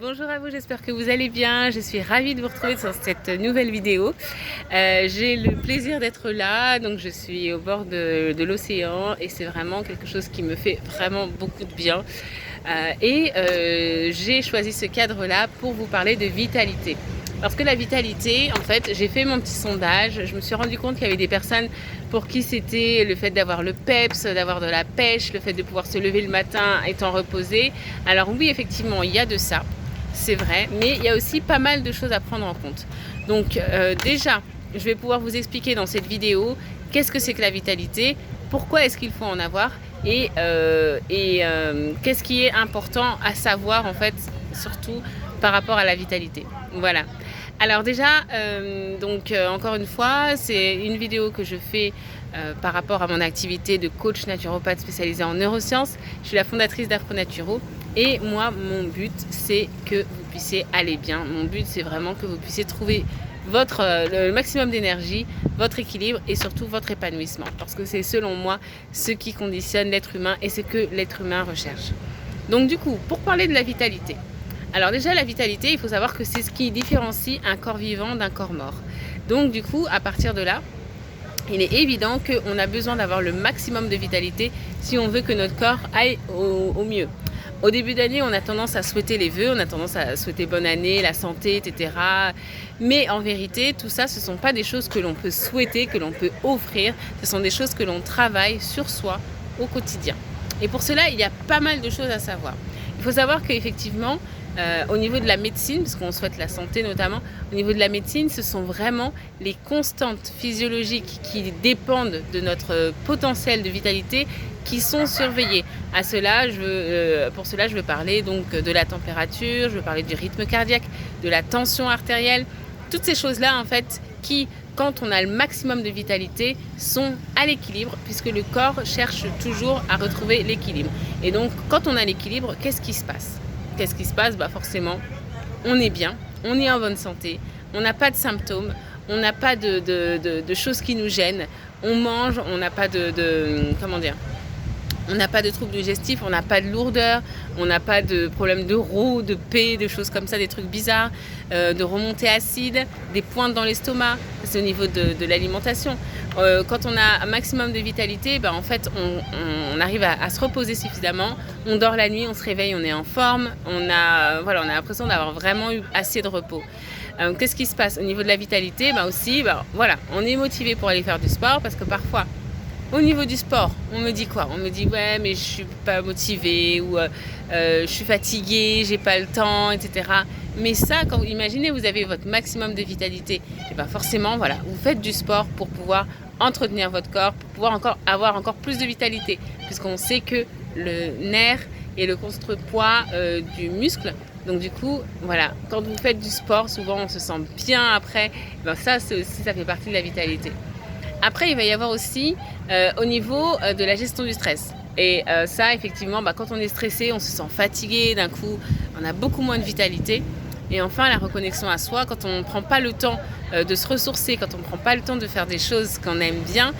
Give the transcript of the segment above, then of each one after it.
Bonjour à vous, j'espère que vous allez bien. Je suis ravie de vous retrouver sur cette nouvelle vidéo. J'ai le plaisir d'être là, donc je suis au bord de l'océan et c'est vraiment quelque chose qui me fait vraiment beaucoup de bien. J'ai choisi ce cadre-là pour vous parler de vitalité. Parce que la vitalité, en fait, j'ai fait mon petit sondage, je me suis rendu compte qu'il y avait des personnes pour qui c'était le fait d'avoir le peps, d'avoir de la pêche, le fait de pouvoir se lever le matin étant reposé. Alors oui, effectivement, il y a de ça, c'est vrai, mais il y a aussi pas mal de choses à prendre en compte. Donc déjà, je vais pouvoir vous expliquer dans cette vidéo qu'est-ce que c'est que la vitalité, pourquoi est-ce qu'il faut en avoir qu'est-ce qui est important à savoir en fait, surtout par rapport à la vitalité. Voilà. Alors déjà, encore une fois, c'est une vidéo que je fais par rapport à mon activité de coach naturopathe spécialisée en neurosciences. Je suis la fondatrice d'Afronaturo et moi, mon but, c'est que vous puissiez aller bien. Mon but, c'est vraiment que vous puissiez trouver le maximum d'énergie, votre équilibre et surtout votre épanouissement. Parce que c'est selon moi ce qui conditionne l'être humain et ce que l'être humain recherche. Donc du coup, pour parler de la vitalité, alors déjà la vitalité, il faut savoir que c'est ce qui différencie un corps vivant d'un corps mort. Donc du coup, à partir de là, il est évident qu'on a besoin d'avoir le maximum de vitalité si on veut que notre corps aille au mieux. Au début d'année, on a tendance à souhaiter les vœux, on a tendance à souhaiter bonne année, la santé, etc. Mais en vérité, tout ça, ce ne sont pas des choses que l'on peut souhaiter, que l'on peut offrir. Ce sont des choses que l'on travaille sur soi au quotidien. Et pour cela, il y a pas mal de choses à savoir. Il faut savoir qu'effectivement, au niveau de la médecine, parce qu'on souhaite la santé notamment, au niveau de la médecine, ce sont vraiment les constantes physiologiques qui dépendent de notre potentiel de vitalité qui sont surveillées. Pour cela, je veux parler donc de la température, je veux parler du rythme cardiaque, de la tension artérielle, toutes ces choses-là en fait qui, quand on a le maximum de vitalité, sont à l'équilibre puisque le corps cherche toujours à retrouver l'équilibre. Et donc, quand on a l'équilibre, qu'est-ce qui se passe ? Qu'est-ce qui se passe ? Forcément, on est bien, on est en bonne santé, on n'a pas de symptômes, on n'a pas de choses qui nous gênent, on mange, on n'a pas on n'a pas de troubles digestifs, on n'a pas de lourdeur, on n'a pas de problème de roue, de paix, de choses comme ça, des trucs bizarres, de remontée acide, des pointes dans l'estomac, c'est au niveau de l'alimentation. Quand on a un maximum de vitalité, en fait, on arrive à se reposer suffisamment, on dort la nuit, on se réveille, on est en forme, on a l'impression d'avoir vraiment eu assez de repos. Qu'est-ce qui se passe au niveau de la vitalité ? On est motivé pour aller faire du sport parce que parfois, au niveau du sport, on me dit quoi ? On me dit ouais, mais je suis pas motivée ou je suis fatiguée, j'ai pas le temps, etc. Mais ça, quand vous imaginez, vous avez votre maximum de vitalité, et forcément, vous faites du sport pour pouvoir entretenir votre corps, pour pouvoir avoir encore plus de vitalité, puisqu'on sait que le nerf est le contrepoids du muscle. Donc du coup, quand vous faites du sport, souvent on se sent bien après. Ça fait partie de la vitalité. Après, il va y avoir aussi au niveau de la gestion du stress. Et ça, effectivement, quand on est stressé, on se sent fatigué, d'un coup, on a beaucoup moins de vitalité. Et enfin, la reconnexion à soi, quand on ne prend pas le temps de se ressourcer, quand on ne prend pas le temps de faire des choses qu'on aime bien,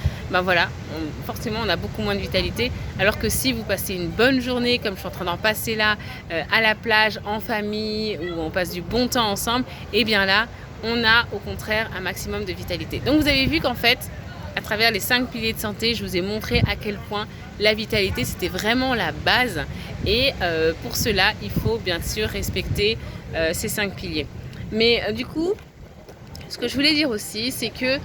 forcément, on a beaucoup moins de vitalité. Alors que si vous passez une bonne journée, comme je suis en train d'en passer là, à la plage, en famille, où on passe du bon temps ensemble, et bien là, on a au contraire un maximum de vitalité. Donc vous avez vu qu'en fait, à travers les 5 piliers de santé, je vous ai montré à quel point la vitalité, c'était vraiment la base. Et pour cela, il faut bien sûr respecter ces 5 piliers. Mais du coup, ce que je voulais dire aussi, c'est que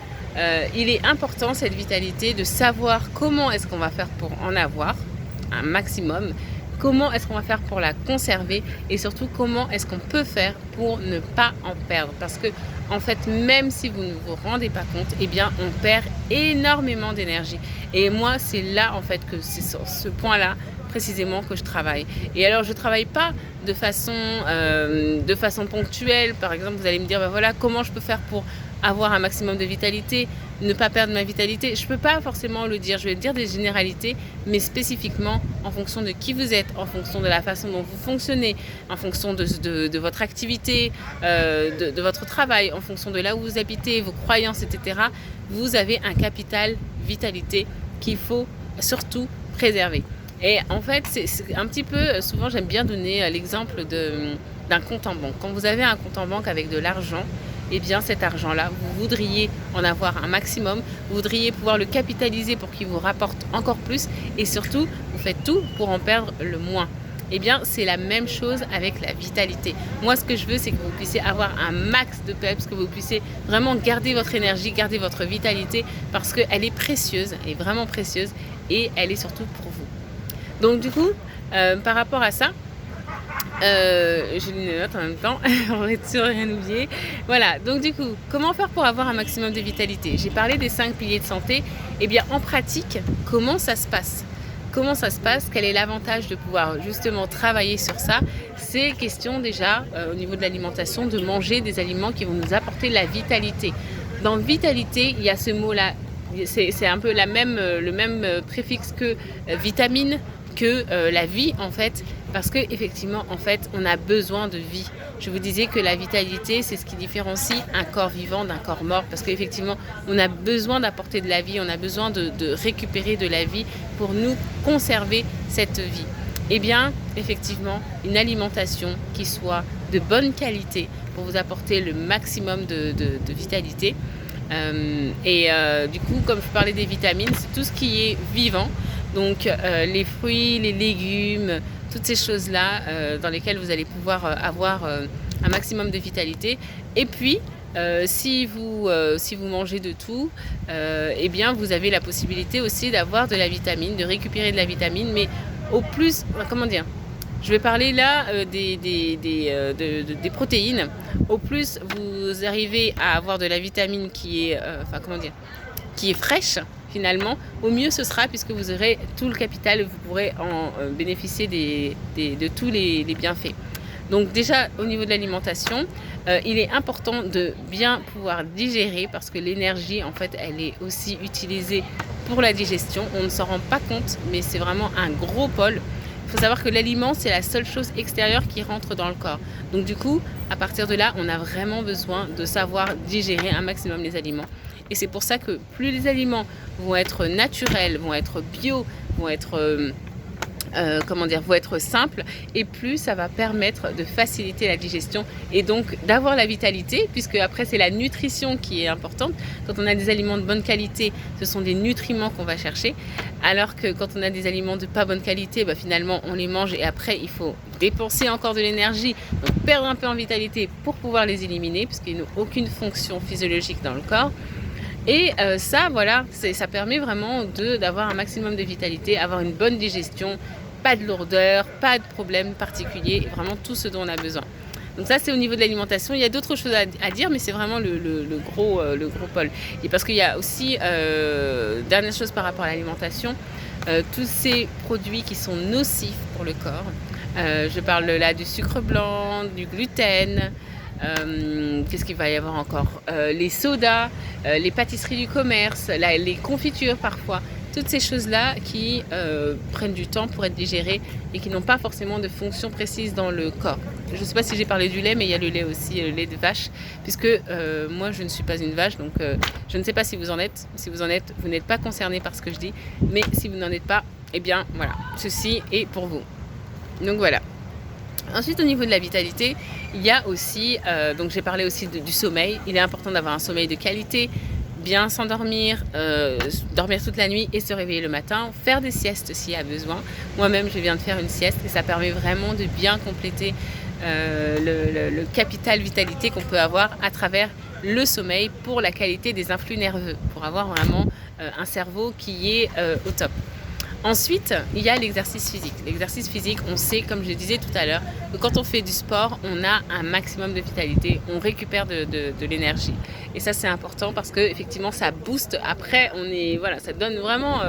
il est important, cette vitalité, de savoir comment est-ce qu'on va faire pour en avoir un maximum, comment est-ce qu'on va faire pour la conserver et surtout comment est-ce qu'on peut faire pour ne pas en perdre. Parce que en fait, même si vous ne vous rendez pas compte, on perd énormément d'énergie. Et moi, c'est là en fait que c'est sur ce point-là précisément que je travaille. Et alors, je ne travaille pas de façon ponctuelle. Par exemple, vous allez me dire, comment je peux faire pour avoir un maximum de vitalité, ne pas perdre ma vitalité. Je ne peux pas forcément le dire. Je vais dire des généralités, mais spécifiquement en fonction de qui vous êtes, en fonction de la façon dont vous fonctionnez, en fonction de votre activité, de votre travail, en fonction de là où vous habitez, vos croyances, etc. Vous avez un capital vitalité qu'il faut surtout préserver. Et en fait, c'est un petit peu, souvent j'aime bien donner l'exemple d'un compte en banque. Quand vous avez un compte en banque avec de l'argent, eh bien cet argent-là, vous voudriez en avoir un maximum, vous voudriez pouvoir le capitaliser pour qu'il vous rapporte encore plus et surtout, vous faites tout pour en perdre le moins. Eh bien, c'est la même chose avec la vitalité. Moi, ce que je veux, c'est que vous puissiez avoir un max de peps, que vous puissiez vraiment garder votre énergie, garder votre vitalité, parce qu'elle est précieuse, elle est vraiment précieuse, et elle est surtout pour vous. Donc du coup, par rapport à ça, je lis les notes en même temps pour être sûr de rien oublier. Voilà, donc du coup, comment faire pour avoir un maximum de vitalité? J'ai parlé des 5 piliers de santé. Eh bien, en pratique, comment ça se passe? Comment ça se passe? Quel est l'avantage de pouvoir justement travailler sur ça? C'est question déjà, au niveau de l'alimentation, de manger des aliments qui vont nous apporter la vitalité. Dans vitalité, il y a ce mot-là, c'est un peu le même préfixe que vitamine, que la vie en fait, parce que effectivement en fait on a besoin de vie. Je vous disais que la vitalité, c'est ce qui différencie un corps vivant d'un corps mort, parce qu'effectivement on a besoin d'apporter de la vie, on a besoin de récupérer de la vie pour nous conserver cette vie. Eh bien effectivement, une alimentation qui soit de bonne qualité pour vous apporter le maximum de vitalité. Du coup, comme je parlais des vitamines, c'est tout ce qui est vivant. Donc les fruits, les légumes, toutes ces choses-là dans lesquelles vous allez pouvoir avoir un maximum de vitalité. Et puis, si vous mangez de tout, eh bien vous avez la possibilité aussi d'avoir de la vitamine, de récupérer de la vitamine, mais au plus, comment dire, je vais parler là des protéines. Au plus vous arrivez à avoir de la vitamine qui est, qui est fraîche, finalement, au mieux ce sera, puisque vous aurez tout le capital et vous pourrez en bénéficier de tous les bienfaits. Donc déjà, au niveau de l'alimentation, il est important de bien pouvoir digérer, parce que l'énergie, en fait, elle est aussi utilisée pour la digestion. On ne s'en rend pas compte, mais c'est vraiment un gros pôle. Il faut savoir que l'aliment, c'est la seule chose extérieure qui rentre dans le corps. Donc du coup, à partir de là, on a vraiment besoin de savoir digérer un maximum les aliments. Et c'est pour ça que plus les aliments vont être naturels, vont être bio, vont être vont être simples, et plus ça va permettre de faciliter la digestion et donc d'avoir la vitalité, puisque après c'est la nutrition qui est importante. Quand on a des aliments de bonne qualité, ce sont des nutriments qu'on va chercher, alors que quand on a des aliments de pas bonne qualité, finalement on les mange et après il faut dépenser encore de l'énergie, donc perdre un peu en vitalité pour pouvoir les éliminer, puisqu'ils n'ont aucune fonction physiologique dans le corps. Et ça, voilà, ça permet vraiment d'avoir un maximum de vitalité, avoir une bonne digestion, pas de lourdeur, pas de problème particulier, vraiment tout ce dont on a besoin. Donc ça, c'est au niveau de l'alimentation. Il y a d'autres choses à dire, mais c'est vraiment le gros pôle. Et parce qu'il y a aussi, dernière chose par rapport à l'alimentation, tous ces produits qui sont nocifs pour le corps. Je parle là du sucre blanc, du gluten. Qu'est-ce qu'il va y avoir encore, les sodas, les pâtisseries du commerce, les confitures parfois, toutes ces choses-là qui prennent du temps pour être digérées et qui n'ont pas forcément de fonction précise dans le corps. Je ne sais pas si j'ai parlé du lait, mais il y a le lait aussi, le lait de vache, puisque moi je ne suis pas une vache, donc je ne sais pas si vous en êtes. Si vous en êtes, vous n'êtes pas concerné par ce que je dis, mais si vous n'en êtes pas, eh bien voilà, ceci est pour vous. Donc voilà. Ensuite, au niveau de la vitalité, il y a aussi, donc j'ai parlé aussi du sommeil. Il est important d'avoir un sommeil de qualité, bien s'endormir, dormir toute la nuit et se réveiller le matin, faire des siestes s'il y a besoin. Moi-même, je viens de faire une sieste et ça permet vraiment de bien compléter le capital vitalité qu'on peut avoir à travers le sommeil pour la qualité des influx nerveux, pour avoir vraiment un cerveau qui est au top. Ensuite, il y a l'exercice physique. L'exercice physique, on sait, comme je le disais tout à l'heure, que quand on fait du sport, on a un maximum de vitalité, on récupère de l'énergie. Et ça, c'est important parce que effectivement, ça booste. Après, ça donne vraiment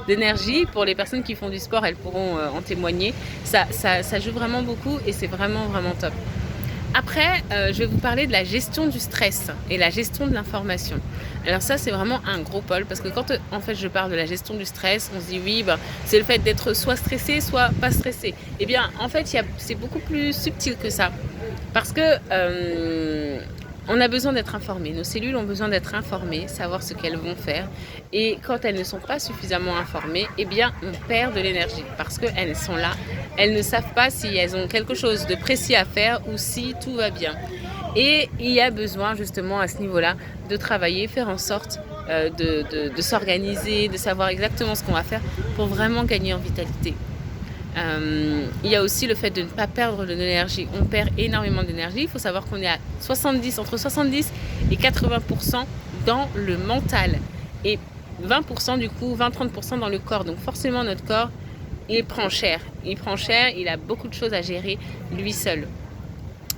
d'énergie. Pour les personnes qui font du sport, elles pourront en témoigner. Ça joue vraiment beaucoup et c'est vraiment, vraiment top. Après, je vais vous parler de la gestion du stress et la gestion de l'information. Alors ça, c'est vraiment un gros pôle parce que quand en fait je parle de la gestion du stress, on se dit oui, c'est le fait d'être soit stressé, soit pas stressé. Eh bien, en fait, c'est beaucoup plus subtil que ça parce que on a besoin d'être informé. Nos cellules ont besoin d'être informées, savoir ce qu'elles vont faire. Et quand elles ne sont pas suffisamment informées, eh bien, on perd de l'énergie parce qu'elles sont là, elles ne savent pas si elles ont quelque chose de précis à faire ou si tout va bien. Et il y a besoin justement à ce niveau-là de travailler, faire en sorte de s'organiser, de savoir exactement ce qu'on va faire pour vraiment gagner en vitalité. Il y a aussi le fait de ne pas perdre de l'énergie. On perd énormément d'énergie. Il faut savoir qu'on est à entre 70 et 80% dans le mental. Et 20% du coup, 20-30% dans le corps. Donc forcément notre corps, il prend cher. Il a beaucoup de choses à gérer lui seul.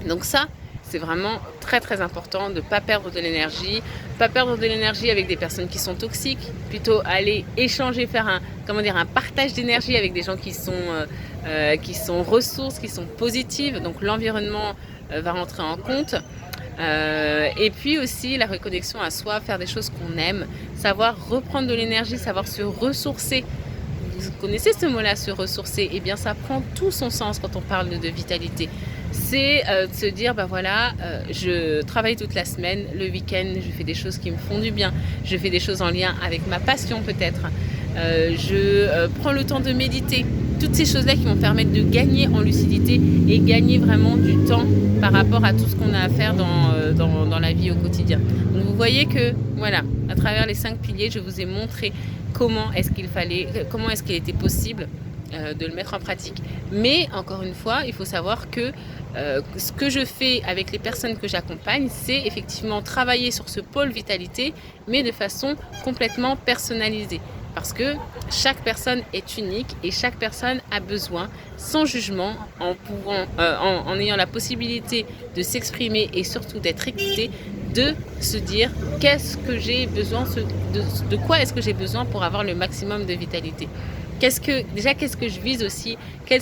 Donc ça, c'est vraiment très très important de ne pas perdre de l'énergie. Pas perdre de l'énergie avec des personnes qui sont toxiques. Plutôt aller échanger, faire un partage d'énergie avec des gens qui sont ressources, qui sont positives. Donc l'environnement va rentrer en compte. Et puis aussi la reconnexion à soi, faire des choses qu'on aime, savoir reprendre de l'énergie, savoir se ressourcer. Vous connaissez ce mot-là, se ressourcer? Eh bien, ça prend tout son sens quand on parle de vitalité. C'est de se dire, je travaille toute la semaine, le week-end, je fais des choses qui me font du bien, je fais des choses en lien avec ma passion peut-être, je prends le temps de méditer. Toutes ces choses-là qui vont permettre de gagner en lucidité et gagner vraiment du temps par rapport à tout ce qu'on a à faire dans la vie au quotidien. Donc vous voyez que, voilà, à travers les 5 piliers, je vous ai montré comment est-ce qu'il était possible de le mettre en pratique. Mais encore une fois, il faut savoir que ce que je fais avec les personnes que j'accompagne, c'est effectivement travailler sur ce pôle vitalité, mais de façon complètement personnalisée. Parce que chaque personne est unique et chaque personne a besoin, sans jugement, en ayant la possibilité de s'exprimer et surtout d'être écoutée, de se dire qu'est-ce que j'ai besoin, de quoi est-ce que j'ai besoin pour avoir le maximum de vitalité. Qu'est-ce que je vise aussi, quelle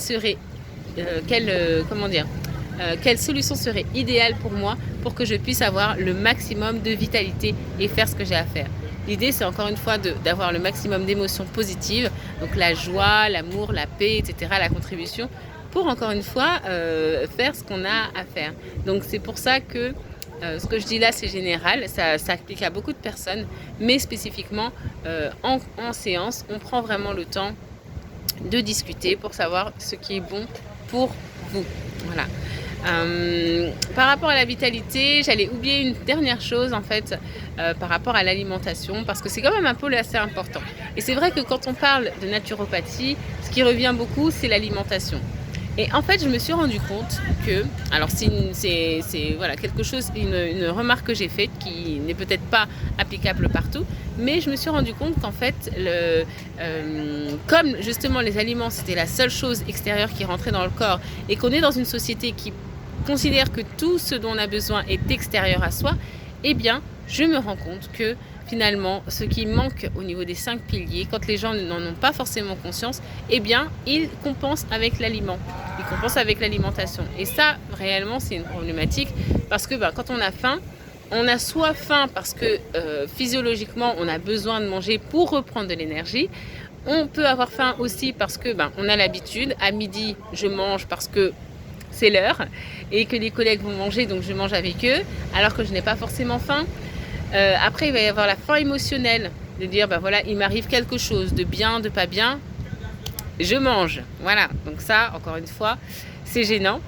solution serait idéale pour moi pour que je puisse avoir le maximum de vitalité et faire ce que j'ai à faire. L'idée, c'est encore une fois d'avoir le maximum d'émotions positives, donc la joie, l'amour, la paix, etc., la contribution, pour encore une fois faire ce qu'on a à faire. Donc c'est pour ça que ce que je dis là, c'est général, ça s'applique à beaucoup de personnes, mais spécifiquement en séance, on prend vraiment le temps de discuter pour savoir ce qui est bon pour vous. Voilà. Par rapport à la vitalité, j'allais oublier une dernière chose en fait par rapport à l'alimentation, parce que c'est quand même un pôle assez important. Et c'est vrai que quand on parle de naturopathie, ce qui revient beaucoup, c'est l'alimentation. Et en fait, je me suis rendu compte que, alors c'est quelque chose, une remarque que j'ai faite qui n'est peut-être pas applicable partout, mais je me suis rendu compte qu'en fait, comme justement les aliments, c'était la seule chose extérieure qui rentrait dans le corps, et qu'on est dans une société qui considère que tout ce dont on a besoin est extérieur à soi, eh bien, je me rends compte que finalement, ce qui manque au niveau des 5 piliers, quand les gens n'en ont pas forcément conscience, eh bien, ils compensent avec l'aliment. Ils compensent avec l'alimentation. Et ça, réellement, c'est une problématique parce que quand on a faim, on a soit faim parce que physiologiquement, on a besoin de manger pour reprendre de l'énergie. On peut avoir faim aussi parce que on a l'habitude. À midi, je mange parce que c'est l'heure et que les collègues vont manger, donc je mange avec eux, alors que je n'ai pas forcément faim. Après, il va y avoir la faim émotionnelle, de dire, il m'arrive quelque chose de bien, de pas bien, je mange. Voilà, donc ça, encore une fois, c'est gênant.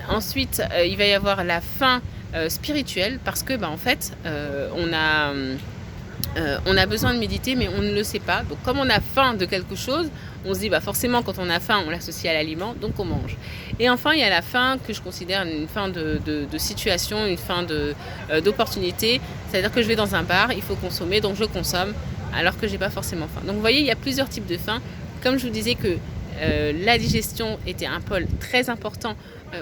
Ensuite, il va y avoir la faim spirituelle, parce que, en fait, on a besoin de méditer, mais on ne le sait pas. Donc, comme on a faim de quelque chose, on se dit, forcément, quand on a faim, on l'associe à l'aliment, donc on mange. Et enfin, il y a la faim que je considère une faim de situation, une faim d'opportunité. C'est-à-dire que je vais dans un bar, il faut consommer, donc je consomme, alors que je n'ai pas forcément faim. Donc, vous voyez, il y a plusieurs types de faim. Comme je vous disais que la digestion était un pôle très important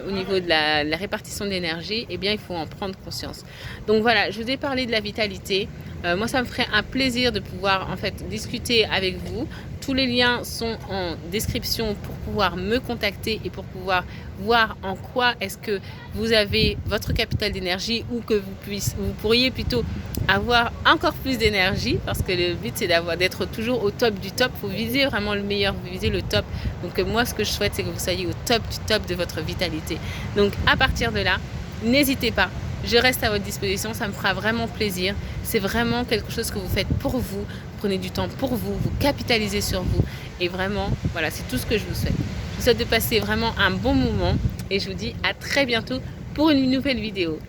au niveau de la répartition de l'énergie, eh bien, il faut en prendre conscience. Donc voilà, je vous ai parlé de la vitalité. Moi, ça me ferait un plaisir de pouvoir en fait discuter avec vous. Tous les liens sont en description pour pouvoir me contacter et pour pouvoir voir en quoi est-ce que vous avez votre capital d'énergie ou que vous pourriez plutôt avoir encore plus d'énergie, parce que le but c'est d'être toujours au top du top. Il faut viser vraiment le meilleur, vous visez le top. Donc moi, ce que je souhaite, c'est que vous soyez au top du top de votre vitalité. Donc à partir de là, n'hésitez pas. Je reste à votre disposition, ça me fera vraiment plaisir. C'est vraiment quelque chose que vous faites pour vous. Prenez du temps pour vous, vous capitalisez sur vous. Et vraiment, voilà, c'est tout ce que je vous souhaite. Je vous souhaite de passer vraiment un bon moment et je vous dis à très bientôt pour une nouvelle vidéo.